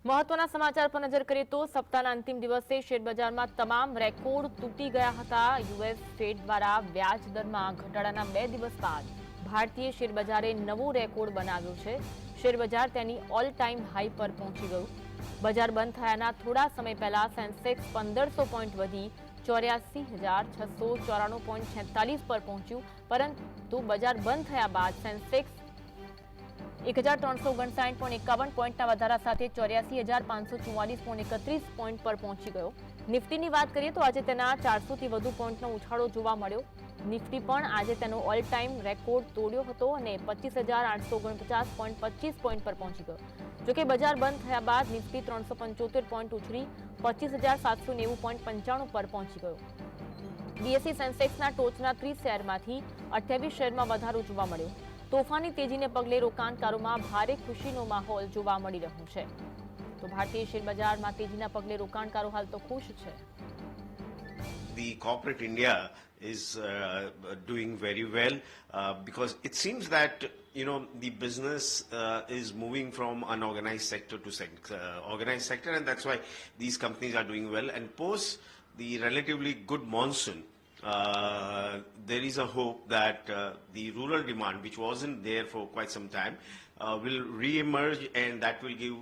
મહત્વના સમાચાર પર નજર કરીએ તો સપ્તાહના અંતિમ દિવસે શેરબજારમાં તમામ રેકોર્ડ તૂટી ગયા હતા। યુએસ ફેડ દ્વારા વ્યાજ દરમાં ઘટાડાના 2 દિવસ બાદ ભારતીય શેરબજારે નવો રેકોર્ડ બનાવ્યો છે। શેરબજાર તેની ઓલ ટાઈમ હાઈ પર પહોંચી ગયું। બજાર બંધ થયાના થોડા સમય પહેલા સેન્સેક્સ 1500 પોઈન્ટ વધી 84,694.46 પર પહોંચ્યું, પરંતુ બજાર બંધ થયા બાદ સેન્સેક્સ 1359.51 પોઈન્ટના વધારા સાથે 84,544.31 પોઈન્ટ પર પહોંચી ગયો। નિફ્ટીની વાત કરીએ તો આજે તેના 400થી વધુ પોઈન્ટનો ઉછાળો જોવા મળ્યો। નિફ્ટી પણ આજે તેનો ઓલ ટાઈમ રેકોર્ડ તોડ્યો હતો અને 25,849.25 પોઈન્ટ પર પહોંચી ગયો। જોકે બજાર બંધ થયા બાદ નિફ્ટી 375 પોઈન્ટ ઉછળી 25,790.95 પર પહોંચી ગયો। બીએસઈ સેન્સેક્સના ટોચના 30 શેરમાંથી 28 શેરમાં વધારો જોવા મળ્યો। તોફાની તેજીને પગલે રોકાણકારોમાં ભારે ખુશીનો માહોલ જોવા મળી રહ્યો છે। તો ભારતીય શેરબજારમાં તેજીના પગલે રોકાણકારો હાલ તો ખુશ છે। The corporate India is doing very well because it seems that the business is moving from unorganized sector to organized sector, and that's why these companies are doing well. And post the relatively good monsoon, there is a hope that the rural demand, which wasn't there for quite some time, will re-emerge, and that will give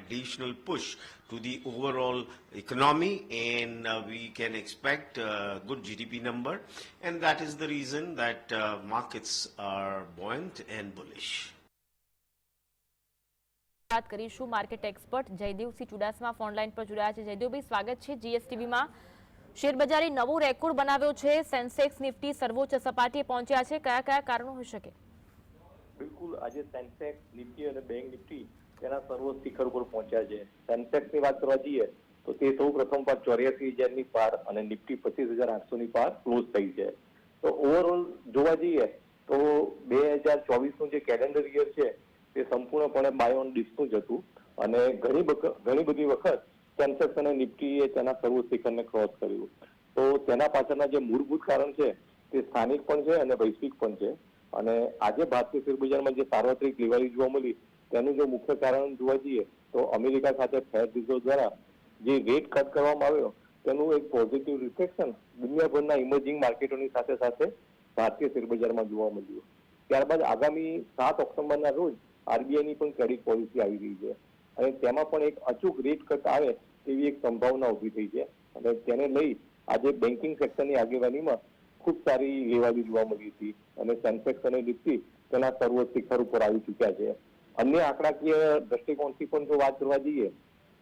additional push to the overall economy, and we can expect a good GDP number, and that is the reason that markets are buoyant and bullish. बात કરીશું market expert Jaydevsinh Chudasama phone line પર જોડાયા છે। જયદેવભાઈ, સ્વાગત છે જીએસટીવીમાં। શેરબજારે નવો record બનાવ્યો છે। સેન્સેક્સ નિફ્ટી સર્વોચ્ચ સપાટીએ પહોંચ્યા છે। કયા કયા કારણો હોઈ શકે? બિલકુલ, આજે સેન્સેક્સ, નિફ્ટી અને બેંક નિફ્ટી તેના સર્વોચ્ચ શિખર ઉપર પહોંચ્યા છે। સેન્સેક્સની વાત કરવા જઈએ તો તે સૌ પ્રથમ પાર 84,000ની પાર અને નિફ્ટી 25,800ની પાર ક્લોઝ થઈ છે। તો ઓવરઓલ જોવા જઈએ તો 2024નું જે કેલેન્ડર યર છે તે સંપૂર્ણપણે બાય ઓન ડિપ્સનું જ હતું અને ઘણી બધી વખત સેન્સેક્સ અને નિફ્ટીએ તેના સર્વોચ્ચ શિખરને ક્રોસ કર્યું। તો તેના પાછળના જે મૂળભૂત કારણ છે તે સ્થાનિક પણ છે અને વૈશ્વિક પણ છે। અને આજે ભારતીય શેરબજારમાં જે સાર્વત્રિક લેવાલી જોવા મળી તેનું જો મુખ્ય કારણ જોવા જઈએ તો અમેરિકા ખાતે ફેડ રિઝર્વ દ્વારા જે રેટ કટ કરવામાં આવ્યો તેનું એક પોઝિટિવ રિફ્લેક્શન દુનિયાભરના ઇમર્જિંગ માર્કેટોની સાથે સાથે ભારતીય શેરબજારમાં જોવા મળ્યું। ત્યારબાદ આગામી 7 ઓક્ટોબરના રોજ આરબીઆઈની પણ ક્રેડિટ પોલિસી આવી રહી છે અને તેમાં પણ એક અચૂક રેટ કટ આવે તેવી એક સંભાવના ઊભી થઈ છે અને તેને લઈ આજે બેન્કિંગ સેક્ટરની આગેવાનીમાં ખૂબ સારી લેવાલી જોવા મળી હતી અને સેન્સેક્સ અને નિફ્ટી તેના સર્વોચ્ચ શિખર ઉપર આવી ચૂક્યા છે। અન્ય આંકડાકીય દ્રષ્ટિકોણથી પણ જો વાત કરવા જઈએ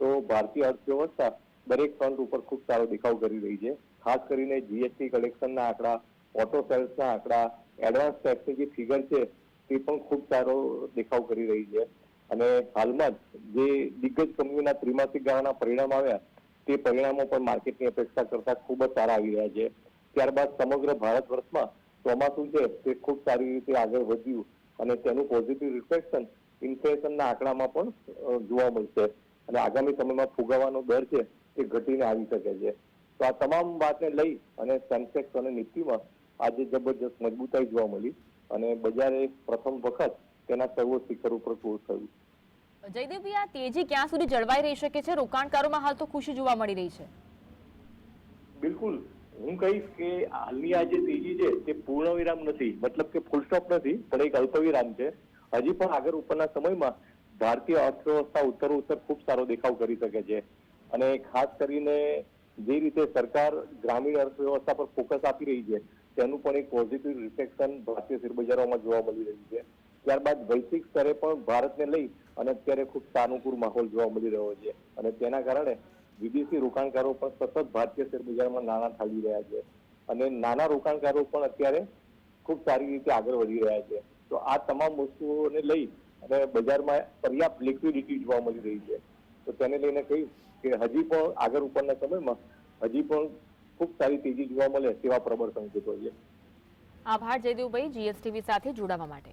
તો ભારતીય અર્થવ્યવસ્થા દરેક ફ્રન્ટ ઉપર ખૂબ સારો દેખાવ કરી રહી છે। ખાસ કરીને જીએસટી કલેક્શનના આંકડા, ઓટો સેલ્સના આંકડા, એડવાન્સ ટેક્સની જે ફિગર છે તે પણ ખૂબ સારો દેખાવ કરી રહી છે અને હાલમાં જ જે દિગ્ગજ કંપનીના ત્રિમાસિક ગાળાના પરિણામ આવ્યા તે પરિણામો પણ માર્કેટની અપેક્ષા કરતા ખૂબ જ સારા આવી રહ્યા છે। ત્યારબાદ સમગ્ર ભારત વર્ષમાં ચોમાસું છે તે ખૂબ સારી રીતે આગળ વધ્યું અને તેનું પોઝિટિવ રિફ્લેક્શન ઇન્ફ્લેશનના આંકડામાં પણ જોવા મળશે અને આગામી સમયમાં ફુગાવાનો દર છે તે ઘટીને આવી શકે છે। તો આ તમામ વાતને લઈ અને સેન્સેક્સ અને નિફ્ટીમાં આજે જબરજસ્ત મજબૂતાઈ જોવા મળી અને બજારે પ્રથમ વખત તેના સર્વોચ્ચ શિખર ઉપર ક્લોઝ થયું। જયદેવભાઈ, આ તેજી ક્યાં સુધી જળવાઈ રહી શકે છે? રોકાણકારોમાં હાલ તો ખુશી જોવા મળી રહી છે। બિલકુલ, હું કહીશ કે હાલની આ જે તેજી છે તે પૂર્ણ વિરામ નથી, મતલબ કે ફૂલ સ્ટોપ નથી, પણ એક અલ્પ વિરામ છે। હજી પણ આગળ ઉપરના સમયમાં ભારતીય અર્થવ્યવસ્થા ઉત્તરોત્તર ખૂબ સારો દેખાવ કરી શકે છે અને ખાસ કરીને જે રીતે સરકાર ગ્રામીણ અર્થવ્યવસ્થા પર ફોકસ આપી રહી છે તેનું પણ એક પોઝિટિવ રિફ્લેક્શન ભારતીય શેરબજારોમાં જોવા મળી રહ્યું છે। ત્યારબાદ વૈશ્વિક સ્તરે પણ ભારતને લઈ અને અત્યારે ખૂબ સાનુકૂળ માહોલ જોવા મળી રહ્યો છે અને તેના કારણે વિદેશી રોકાણકારો પણ સતત ભારતીય શેરબજારમાં નાણાં ઠાલવી રહ્યા છે અને નાના રોકાણકારો પણ અત્યારે ખૂબ સારી રીતે આગળ વધી રહ્યા છે। તો આ તમામ વસ્તુઓને લઈ અને બજારમાં પર્યાપ્ત લિક્વિડિટી જોવા મળી રહી છે। તો તેને લઈને કહીશ કે હજી પણ આગળ ઉપરના સમયમાં હજી પણ ખૂબ સારી તેજી જોવા મળે તેવા પ્રબળ સંકેતો છે। આભાર જયદેવભાઈ, જીએસટીવી સાથે જોડાવા માટે।